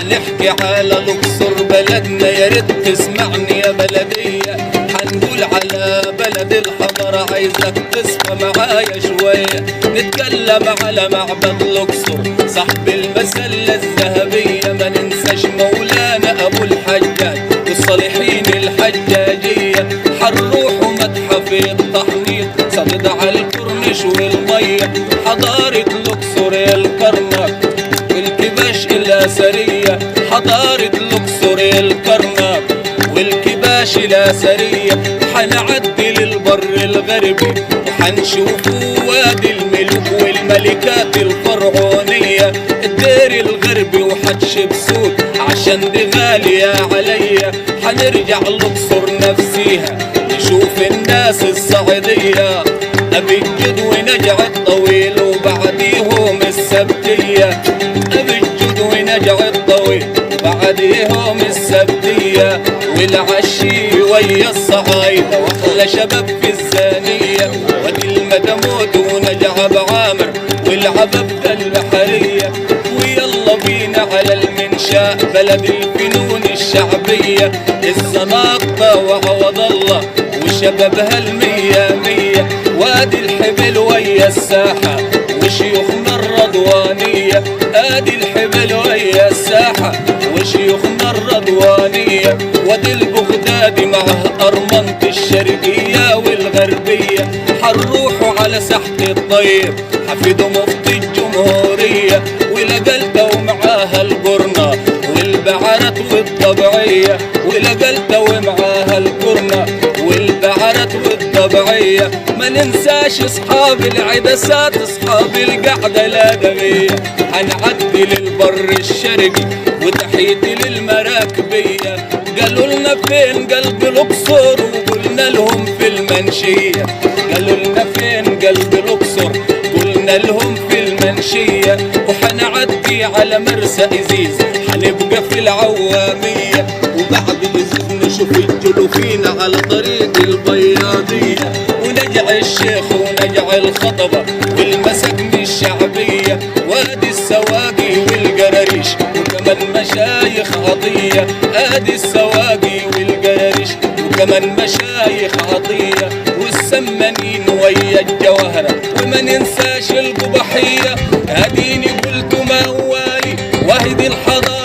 حنحكي على الأقصر بلدنا، يا ريت تسمعني يا بلدية. حنقول على بلد الحضارة، عايزك تصفى معايا شوية. نتكلم على معبد الأقصر صاحب المسلة الذهبية، ما ننساش مولانا أبو الحجاج والصالحين الحجاجية. حنروح متحف التحنيط صدد على الكورنيش والمية، حضارة الأقصر الكرنك والكباش الأثرية. حضارة الأقصر الكرنك والكباش الأثرية. حنعدي للبر الغربي وحنشوفوا وادي الملوك والملكات الفرعونية. الدير الغربي وحتشبسوت عشان دي غالية عليا. حنرجع الأقصر نفسيها نشوف الناس الصعيدية، أبي الجد ونجع الطويل وبعديهم السبتية. أبي الجد ونجع الطويل بعديهم السبتية، والعشي ويا الصعايدة واحلى شباب في الزانية. وادي المدمود ونجع بعامر والعببة البحرية. ويلا بينا على المنشاء بلد الفنون الشعبية، الزناقة وعوض الله وشبابها المية مية. وادي الحبل ويا الساحة وشيوخنا الرضوانية. ادي الحبل ويا الساحة وشيوخنا الرضوانية. وادي البغدادي معه أرمنة الشرقية والغربية. حنروحوا على ساحة الطيب حفيد مفتي الجمهورية، ولقلته ومعاها القرنة والبعرة والطبيعية. ولقلته ومعاها القرنة والبعرة والطبيعية. ما ننساش اصحاب العدسات اصحاب القعدة الادمية. حنعدي للبر الشرقي وتحيتي للمراكبية. قالوا لنا فين قلب الأقصر وقلنا لهم في المنشية. قالوا لنا فين قلب الأقصر قلنا لهم في المنشية. وحنعدي على مرسى إزيز حنبقى في العوامية. وبعد إزيز نشوف الجلوفين على طريق البياضية. ونجع الشيخ ونجع الخطبة والمساكن الشعبية. وادي السواقي والقراريش وكمان مشايخ عطية. ادي السواقي والقراريش وكمان مشايخ عطية. والسمانين ويا الجوهرة وما ننساش القبحية. اديني قلت موالي وهدي الحضارة